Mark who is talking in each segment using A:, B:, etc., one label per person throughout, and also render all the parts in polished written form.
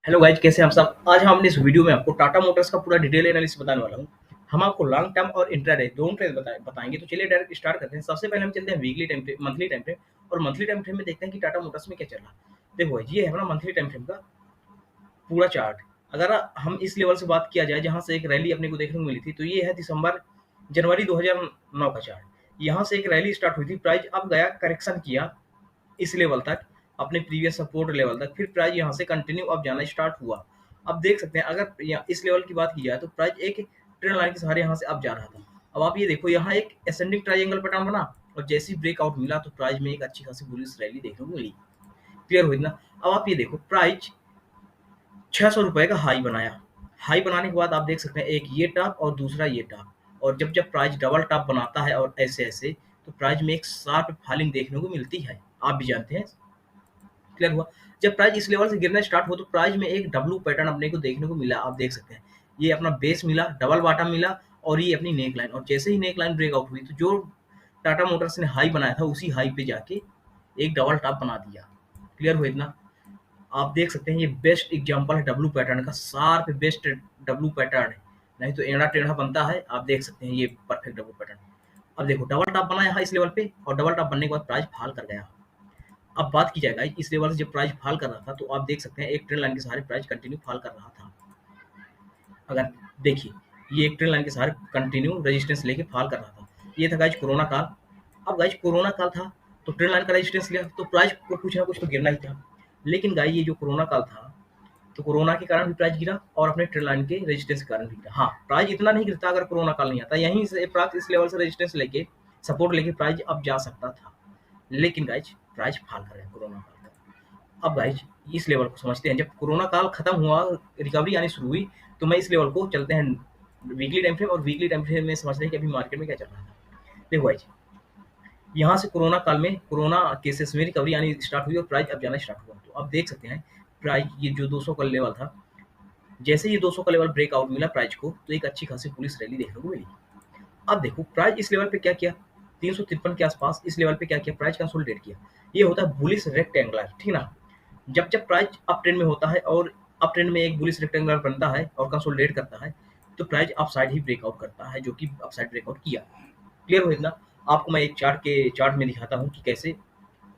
A: Hello guys, कैसे हैं आप सब। आज हम इस वीडियो में आपको टाटा मोटर्स का पूरा डिटेल एनालिसिस बताने वाला हूँ। हम आपको लॉन्ग टर्म और इंट्राडे दोनों ट्रेड बताएंगे। तो चलिए डायरेक्ट स्टार्ट करते हैं। सबसे पहले हम चलते हैं weekly time frame, monthly time frame. और मंथली टाइम फ्रेम में देखते हैं कि टाटा मोटर्स में क्या चल रहा है। देखो गाइज, ये है अपना मंथली टाइम फ्रेम का पूरा चार्ट। अगर हम इस लेवल से बात किया जाए जहाँ से एक रैली अपने को देखने को मिली थी, तो ये है दिसंबर जनवरी 2009 का चार्ट। यहाँ से एक रैली स्टार्ट हुई थी, प्राइस अब गया, करेक्शन किया इस लेवल तक, अपने प्रीवियस सपोर्ट लेवल तक, फिर प्राइस यहाँ से कंटिन्यू अब जाना स्टार्ट हुआ। अब देख सकते हैं, अगर इस लेवल की बात की जाए तो प्राइस एक ट्रेंड लाइन के सहारे यहाँ से अब जा रहा था। अब आप ये देखो, यहाँ एक असेंडिंग ट्रायंगल पैटर्न बना और जैसे ही ब्रेकआउट मिला तो प्राइस में एक अच्छी खासी बुलिश रैली देखने को मिली। क्लियर हुई ना। अब आप ये देखो, प्राइस 600 रुपए का हाई बनाया। हाई बनाने के बाद आप देख सकते हैं एक ये टॉप और दूसरा ये टॉप, और जब जब प्राइस डबल टॉप बनाता है और ऐसे ऐसे, तो प्राइस में एक शार्प फॉलिंग देखने को मिलती है, आप भी जानते हैं। क्लियर हुआ। जब प्राइस इस लेवल से गिरना स्टार्ट हो तो प्राइस में एक डब्लू पैटर्न अपने को देखने को मिला। आप देख सकते हैं, ये अपना बेस मिला, डबल बॉटम मिला, और ये अपनी नेक लाइन। और जैसे ही नेक लाइन ब्रेकआउट हुई तो जो टाटा मोटर्स ने हाई बनाया था उसी हाई पे जाके एक डबल टॉप बना दिया। क्लियर हुआ इतना। आप देख सकते हैं, ये बेस्ट एग्जांपल है डब्लू पैटर्न का, शार्प बेस्ट डब्लू पैटर्न है। नहीं तो एड़ा टेढ़ा बनता है। आप देख सकते हैं ये परफेक्ट डब्लू पैटर्न। अब देखो, डबल टॉप बना यहाँ इस लेवल पे, और डबल टॉप बनने के बाद प्राइस फॉल कर गया। अब बात की जाए गाइस, इस लेवल से जब प्राइस फॉल कर रहा था तो आप देख सकते हैं एक ट्रेंड लाइन के सहारे प्राइस कंटिन्यू फॉल कर रहा था। अगर देखिए, ये एक ट्रेंड लाइन के सहारे कंटिन्यू रेजिस्टेंस लेके फॉल कर रहा था। ये था गाइस कोरोना काल। अब गाइस कोरोना काल था तो ट्रेंड लाइन का रेजिस्टेंस लिया तो प्राइस को कुछ ना कुछ तो गिरना ही था। लेकिन गाइस, ये जो कोरोना काल था तो कोरोना के कारण भी प्राइस गिरा और अपने ट्रेंड लाइन के रेजिस्टेंस के कारण भी गिरा। हाँ, प्राइस इतना नहीं गिरता अगर कोरोना काल नहीं आता। यहीं से प्राइस इस लेवल से रेजिस्टेंस लेके, सपोर्ट लेके प्राइस अब जा सकता था। लेकिन गाइस, प्राइस फॉल कर गया कोरोना काल का। अब गाइस, इस लेवल को समझते हैं। जब कोरोना काल खत्म हुआ, रिकवरी आनी शुरू हुई, तो मैं इस लेवल को चलते हैं वीकली टाइम फ्रेम, और वीकली टाइम फ्रेम में समझते हैं कि अभी मार्केट में क्या चल रहा है। देखो गाइस, यहाँ से कोरोना काल में कोरोना केसेस में रिकवरी आनी स्टार्ट हुई और प्राइस अब जाना स्टार्ट हुआ। तो अब देख सकते हैं, प्राइस ये जो 200 का लेवल था, जैसे ये 200 का लेवल ब्रेकआउट मिला प्राइस को, तो एक अच्छी खासी पुलिस रैली देखने को मिली। अब देखो, प्राइस इस लेवल पे क्या किया, 353 के आसपास इस लेवल पे क्या किया, प्राइस कंसोलिडेट किया। ये होता है बुलिश रेक्टेंगुलर, ठीक ना। जब जब प्राइस अप ट्रेंड में होता है और अप ट्रेंड में एक बुलिश रेक्टेंगुलर बनता है और कंसोलिडेट करता है, तो प्राइस अप साइड ही ब्रेकआउट करता है, जो कि अप साइड ब्रेकआउट किया। क्लियर हो इतना। आपको मैं एक चार्ट में दिखाता हूँ कि कैसे।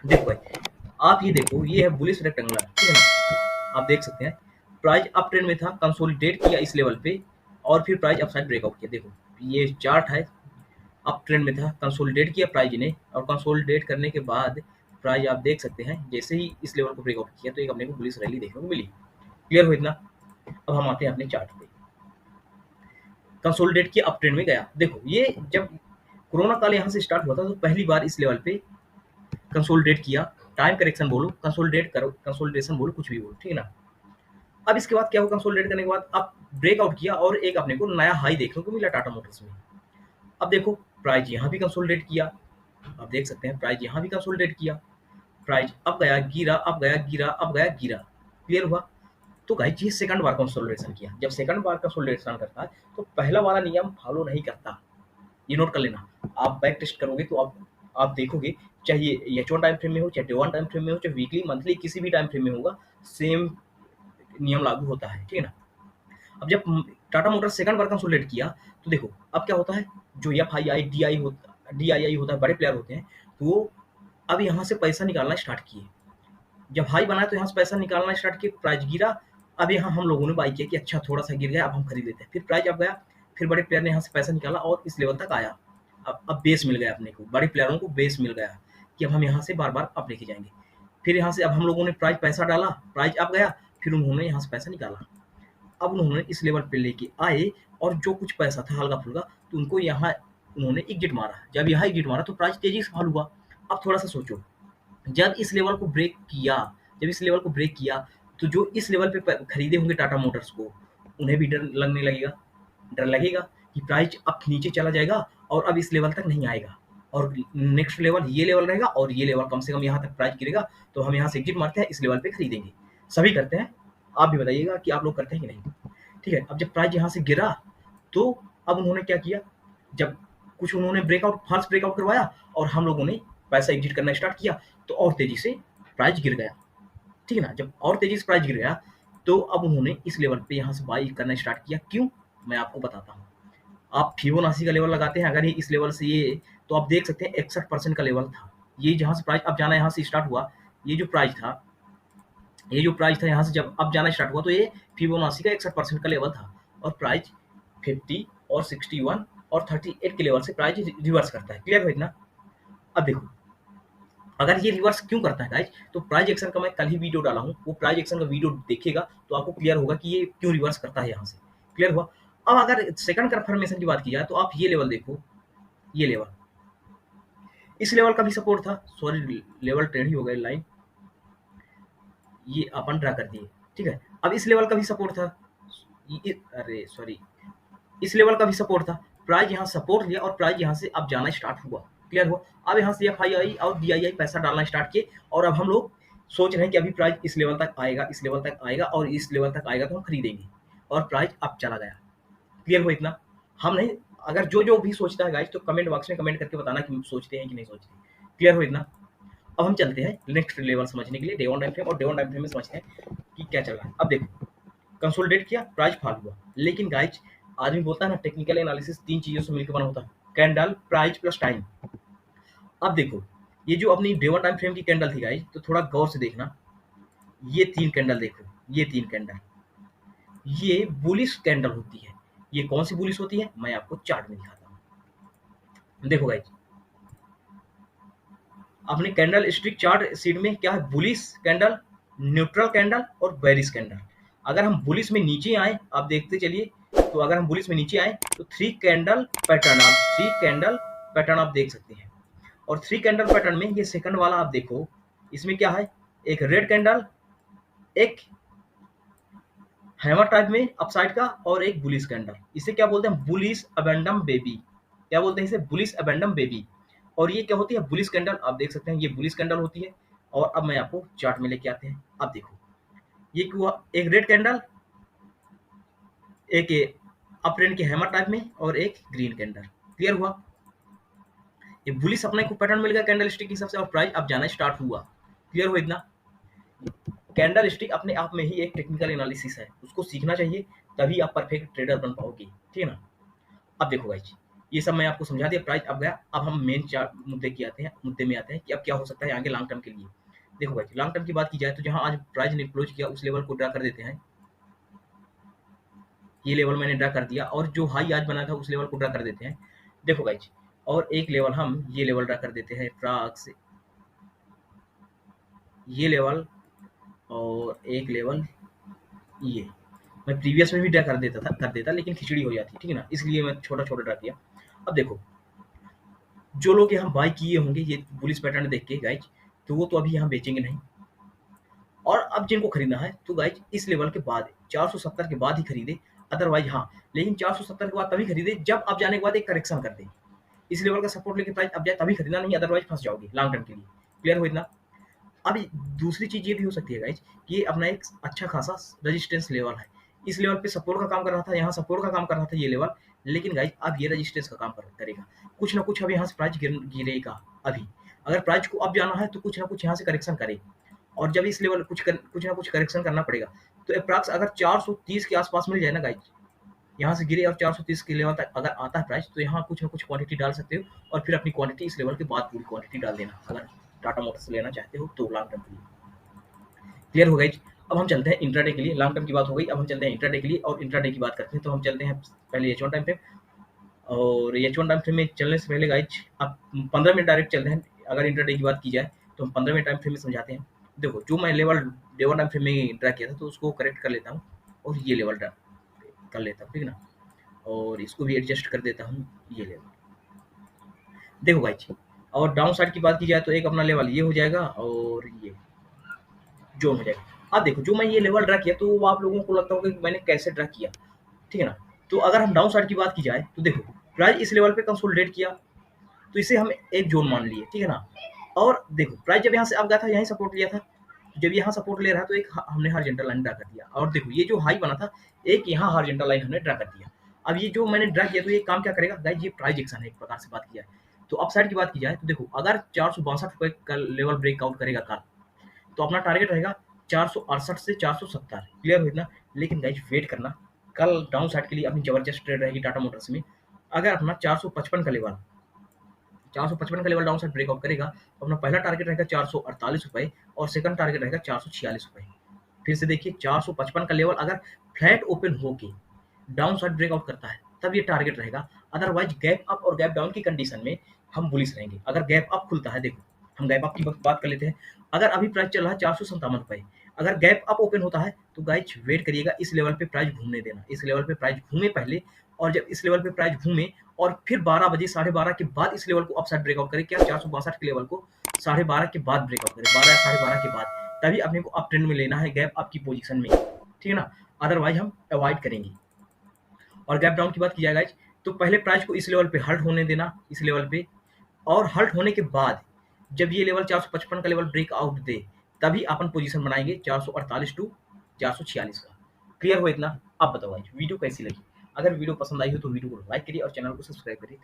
A: देखो भाई, आप ये देखो, ये है बुलिश रेक्टेंगुलर, ठीक है ना। आप देख सकते हैं, प्राइस अप ट्रेंड में था, कंसोलिडेट किया इस लेवल पे, और फिर प्राइस अप साइड ब्रेकआउट किया। देखो, ये चार्ट है, अप ट्रेंड में था, कंसोलिडेट किया प्राइस ने, और कंसोलिडेट करने के बाद प्राइस आप देख सकते हैं जैसे ही इस लेवल को ब्रेकआउट किया तो एक अपने को बुलिश रैली देखने को मिली। क्लियर हो इतना। अब हम आते हैं अपने चार्ट पे। कंसोलिडेट किया, अप ट्रेंड में गया। देखो, ये जब कोरोना काल यहाँ से स्टार्ट हुआ था तो पहली बार इस लेवल पे कंसोलिडेट किया। टाइम करेक्शन बोलो, कंसोलिडेट करो, कंसोलिडेशन बोलो, कुछ भी बोलो, ठीक है ना। अब इसके बाद क्या हुआ, कंसोलिडेट करने के बाद अब ब्रेकआउट किया और एक अपने को नया हाई देखने को मिला टाटा मोटर्स में। अब देखो, प्राइस यहाँ भी कंसोलिडेट किया। आप देख सकते हैं, प्राइस यहाँ भी कंसोलिडेट किया। प्राइस अब गया, गिरा, अब गया, गिरा, अब गया, गिरा। क्लियर हुआ। तो गाइस, ये सेकंड बार कंसोलिडेशन किया। जब सेकंड बार कंसोलिडेशन करता है तो पहला वाला नियम फॉलो नहीं करता। ये नोट कर लेना। आप बैक टेस्ट करोगे तो आप देखोगे, चाहे ये H1 टाइम फ्रेम में हो, चाहे Day1 टाइम फ्रेम में हो, चाहे वीकली, मंथली, किसी भी टाइम फ्रेम में होगा, सेम नियम लागू होता है, ठीक है ना। अब जब टाटा मोटर्स सेकंड बार कंसोलिडेट किया तो देखो अब क्या होता है, जो एफआईआई डीआईआई होता है, बड़े प्लेयर होते हैं, तो वो अब यहाँ से पैसा निकालना स्टार्ट किए। जब हाई बनाया तो यहाँ से पैसा निकालना स्टार्ट किए, प्राइस गिरा। अब यहाँ हम लोगों ने बाई किया कि अच्छा थोड़ा सा गिर गया, अब हम खरीद लेते हैं। फिर प्राइस अब गया, फिर बड़े प्लेयर ने यहाँ से पैसा निकाला और इस लेवल तक आया। अब बेस मिल गया अपने को, बड़े प्लेयरों को बेस मिल गया कि अब हम यहाँ से बार बार अप लेके जाएंगे। फिर यहाँ से अब हम लोगों ने प्राइस पैसा डाला, प्राइस अब गया, फिर उन्होंने यहाँ से पैसा निकाला। अब उन्होंने इस लेवल पे लेके आए, और जो कुछ पैसा था हल्का फुल्का, तो उनको यहाँ उन्होंने एग्जिट मारा। जब यहाँ एग्जिट मारा तो प्राइस तेजी से फॉल हुआ। अब थोड़ा सा सोचो, जब इस लेवल को ब्रेक किया, जब इस लेवल को ब्रेक किया, तो जो इस लेवल पे खरीदे होंगे टाटा मोटर्स को, उन्हें भी डर लगने लगेगा। डर लगेगा कि प्राइस अब नीचे चला जाएगा और अब इस लेवल तक नहीं आएगा, और नेक्स्ट लेवल ये लेवल रहेगा, और ये लेवल कम से कम यहाँ तक प्राइस गिरेगा, तो हम यहाँ से एग्जिट मारते हैं, इस लेवल पे खरीदेंगे। सभी करते हैं। आप भी बताइएगा कि आप लोग करते हैं कि नहीं। ठीक है। अब जब प्राइस यहाँ से गिरा तो अब उन्होंने क्या किया, जब कुछ उन्होंने ब्रेकआउट, फॉल्स ब्रेकआउट करवाया, और हम लोगों ने पैसा एग्जिट करना स्टार्ट किया, तो और तेजी से प्राइस गिर गया। ठीक है ना। जब और तेजी से प्राइस गिर गया तो अब उन्होंने इस लेवल पे यहाँ से बाई करना स्टार्ट किया। क्यों? मैं आपको बताता हूँ। आप फिबोनाची का लेवल लगाते हैं, अगर ये इस लेवल से ये, तो आप देख सकते हैं 61% का लेवल था। ये जहाँ से प्राइस अब जाना यहाँ से स्टार्ट हुआ, ये जो प्राइस था, ये जो प्राइस था यहाँ से जब अब जाना स्टार्ट हुआ, तो ये फिबोनाची का 61% का लेवल था, और प्राइस 50 और 61 और 38 के लेवल से प्राइस रिवर्स करता है। क्लियर है इतना? अब देखो, अगर ये रिवर्स क्यों करता है गाइज, तो प्राइस एक्शन का मैं कल ही वीडियो डाला हूँ, वो प्राइस एक्शन का वीडियो देखिएगा तो आपको क्लियर होगा कि ये क्यों रिवर्स करता है यहाँ से। क्लियर हुआ? अब अगर सेकंड कंफर्मेशन की बात की जाए, तो आप ये लेवल देखो, ये लेवल, इस लेवल का भी सपोर्ट था। सॉरी, लेवल टेढ़ी हो गई लाइन, ये अपन ड्रा कर दिए। ठीक है, अब इस लेवल का भी सपोर्ट था, अरे सॉरी, इस लेवल का भी सपोर्ट था। प्राइस यहाँ सपोर्ट लिया और प्राइस यहाँ से अब जाना स्टार्ट हुआ। क्लियर हुआ? अब यहाँ से एफ आई आई और डी आई आई पैसा डालना स्टार्ट किए, और अब हम लोग सोच रहे हैं कि अभी प्राइस इस लेवल तक आएगा, इस लेवल तक आएगा और इस लेवल तक आएगा तो हम खरीदेंगे, और प्राइस अब चला गया। क्लियर हो इतना? हम नहीं, अगर जो जो भी सोचता है गाइस, तो कमेंट बॉक्स में कमेंट करके बताना कि सोचते हैं कि नहीं सोचते। क्लियर हो इतना? अब हम चलते हैं नेक्स्ट लेवल समझने के लिए, डे वन टाइम फ्रेम, और डे वन टाइम फ्रेम में समझते हैं कि क्या चल रहा है। अब देखो, कंसोलिडेट किया, प्राइस फॉल हुआ, लेकिन गाइज आदमी बोलता है ना, टेक्निकल एनालिसिस 3 चीजों से मिलकर बना होता है, कैंडल, प्राइस प्लस टाइम। अब देखो, ये जो अपनी डे वन टाइम फ्रेम की कैंडल थी गाइज, तो थोड़ा गौर से देखना, ये 3 कैंडल देखो, ये 3 कैंडल, ये बुलिश कैंडल होती है। ये कौन सी बुलिश होती है, मैं आपको चार्ट में दिखाता हूँ। देखो गाइज, अपने कैंडल स्टिक चार्ट शीट में क्या है, बुलिश कैंडल, न्यूट्रल कैंडल और बेरिश कैंडल। अगर हम बुलिश में नीचे आए, आप देखते चलिए, तो अगर हम बुलिश में नीचे आए तो 3 कैंडल पैटर्न, आप 3 कैंडल पैटर्न आप देख सकते हैं। और 3 कैंडल पैटर्न में ये सेकंड वाला आप देखो, इसमें क्या है, एक रेड कैंडल, एक हैमर टाइप में अपसाइड का, और एक बुलिश कैंडल। इसे क्या बोलते हैं, बुलिश अबेंडम बेबी। क्या बोलते हैं इसे, बुलिश अबेंडम बेबी। और ये क्या होती है, बुलिश कैंडल। आप देख सकते हैं ये बुलिश कैंडल होती है। और अब मैं आपको चार्ट में लेके आते हैं। अब देखो, ये क्या हुआ, एक रेड कैंडल, एक अप ट्रेंड के हैमर टाइप में, और एक ग्रीन कैंडल। क्लियर हुआ? ये बुलिश अपने को पैटर्न मिल गया कैंडल स्टिक के हिसाब से, और प्राइस अब जाना स्टार्ट हुआ। क्लियर हो इतना? कैंडल स्टिक अपने आप में ही एक टेक्निकल एनालिसिस है, उसको सीखना चाहिए, तभी आप परफेक्ट ट्रेडर बन पाओगे। ठीक है ना? अब देखो गाइज, ये सब मैं आपको समझा दिया, प्राइस अब गया। अब हम मेन मुद्दे में आते हैं कि अब क्या हो सकता है आगे लॉन्ग टर्म के लिए। देखो गाइज, लॉन्ग टर्म की बात की जाए, तो जहां आज प्राइस ने क्लोज किया उस लेवल को ड्रा कर देते हैं। ये लेवल मैंने ड्रा कर दिया, और जो हाई आज बना था उस लेवल को ड्रा कर देते हैं। देखो गाइज, और एक लेवल हम ये लेवल ड्रा कर देते हैं, फ्राक्स, ये लेवल, और एक लेवल ये। मैं प्रीवियस में भी ड्रा कर देता लेकिन खिचड़ी हो जाती, ठीक है ना, इसलिए मैं छोटा छोटा ड्रा किया। अब देखो, जो लोग यहाँ बाय किए होंगे ये बुलिश पैटर्न देख के गाइज, तो वो तो अभी यहाँ बेचेंगे नहीं। और अब जिनको खरीदना है, तो गाइज इस लेवल के बाद 470 के बाद ही खरीदे, अदरवाइज हाँ, लेकिन 470 के बाद तभी खरीदे जब अब जाने के बाद एक करेक्शन कर दे। इस लेवल का सपोर्ट लेके प्राइस अब जाए तभी खरीदना, नहीं अदरवाइज फंस जाओगे लॉन्ग टर्म के लिए। क्लियर हो इतना? अब दूसरी चीज ये भी हो सकती है गाइज, कि ये अपना एक अच्छा खासा रेजिस्टेंस लेवल है। इस लेवल पे सपोर्ट का काम कर रहा था, यहाँ सपोर्ट का काम कर रहा था ये लेवल, लेकिन गाइज अब ये रेजिस्टेंस का काम करेगा। कुछ ना कुछ अब यहाँ से प्राइस गिरेगा। अभी अगर प्राइस को अब जाना है तो कुछ ना कुछ यहाँ से करेक्शन करे, और जब इस लेवल कुछ ना कुछ करेक्शन करना पड़ेगा। तो अप्रॉक्स अगर 430 के आसपास मिल जाए ना गाइज, यहाँ से गिरे और 430 के लेवल तक अगर आता है प्राइस, तो यहाँ कुछ ना कुछ क्वांटिटी डाल सकते हो, और फिर अपनी क्वांटिटी इस लेवल के बाद पूरी क्वांटिटी डाल देना, अगर टाटा मोटर्स लेना चाहते हो तो लॉन्ग टर्म के लिए। क्लियर हो गई? अब हम चलते हैं इंट्राडे के लिए। लॉन्ग टर्म की बात हो गई, अब हम चलते हैं इंट्राडे के लिए, और इंट्राडे की बात करते हैं। तो हम चलते हैं पहले एच वन टाइम फ्रेम, और एच वन टाइम फ्रेम में चलने से पहले गाइज अब 15 मिनट डायरेक्ट चलते हैं। अगर इंट्राडे की बात की जाए तो हम 15 मिनट टाइम फ्रेम में समझाते हैं। देखो, जो मैं level day one time frame में ड्रा किया था, तो उसको करेक्ट कर लेता हूँ, और ये लेवल ड्रा कर लेता हूँ, ठीक है ना, और इसको भी एडजस्ट कर देता हूँ, ये लेवल। देखो गाइज, और डाउन साइड की बात की जाए तो एक अपना लेवल ये हो जाएगा, और ये जोन हो जाएगा। अब देखो, जो मैं ये लेवल ड्रा किया, तो वो आप लोगों को लगता होगा कि मैंने कैसे ड्रा किया, ठीक है ना। तो अगर हम डाउन साइड की बात की जाए, तो देखो प्राइस इस लेवल पे कंसोलिडेट किया, तो इसे हम एक जोन मान लिए, ठीक है ना। और देखो, प्राइस जब यहाँ से अब गया था, यहीं सपोर्ट लिया था, जब यहाँ सपोर्ट ले रहा है तो एक हमने हॉरिजॉन्टल लाइन ड्रा कर दिया। और देखो, ये जो हाई बना था, एक यहाँ हॉरिजॉन्टल लाइन हमने ड्रा कर दिया। अब ये जो मैंने ड्रा किया, तो ये काम क्या करेगा गाइस, ये प्राइस एक्शन है एक प्रकार से बात की जाए। तो अप साइड की बात की जाए, तो देखो अगर 462 रुपए का लेवल ब्रेकआउट करेगा कल, तो अपना टारगेट रहेगा 468 से 470, क्लियर हुई ना। लेकिन गाइज वेट करना, कल डाउन साइड के लिए अपनी जबरदस्त ट्रेड रहेगी टाटा मोटर्स में। अगर अपना 455 का लेवल 455 का लेवल डाउन साइड ब्रेकआउट करेगा तो अपना पहला टारगेट रहेगा 448 रुपए और सेकंड टारगेट रहेगा 446 रुपए। फिर से देखिए 455 का लेवल अगर फ्लैट ओपन होके डाउन साइड ब्रेकआउट करता है तब ये टारगेट रहेगा। अदरवाइज गैप अप और गैप डाउन की कंडीशन में हम बुलिश रहेंगे। अगर गैप अप खुलता है, देखो हम गैप अप की बात कर लेते हैं। अगर अभी प्राइस चल रहा है 457 रुपए, अगर गैप अप ओपन होता है तो गाइज वेट करिएगा, इस लेवल पे प्राइस घूमने देना, इस लेवल पे प्राइस घूमे पहले। और जब इस लेवल पे प्राइस घूमे और फिर 12 बजे 12:30 के बाद इस लेवल को अपसाइड ब्रेकआउट करे, क्या 462 के लेवल को 12:30 के बाद ब्रेकआउट करे, 12 या 12:30 के बाद, तभी अपने को अप ट्रेंड में लेना है गैप अप की पोजीशन में, ठीक है ना। अदरवाइज हम अवॉइड करेंगे। और गैप डाउन की बात की जाए गाइज तो पहले प्राइस को इस लेवल पे हल्ट होने देना, इस लेवल पे, और हल्ट होने के बाद जब ये लेवल 455 का लेवल ब्रेकआउट दे तभी अपन पोजीशन बनाएंगे 448 टू 446 का। क्लियर हो इतना? आप बताओ गाइज वीडियो कैसी लगी? अगर वीडियो पसंद आई हो तो वीडियो को लाइक करिए और चैनल को सब्सक्राइब करिए।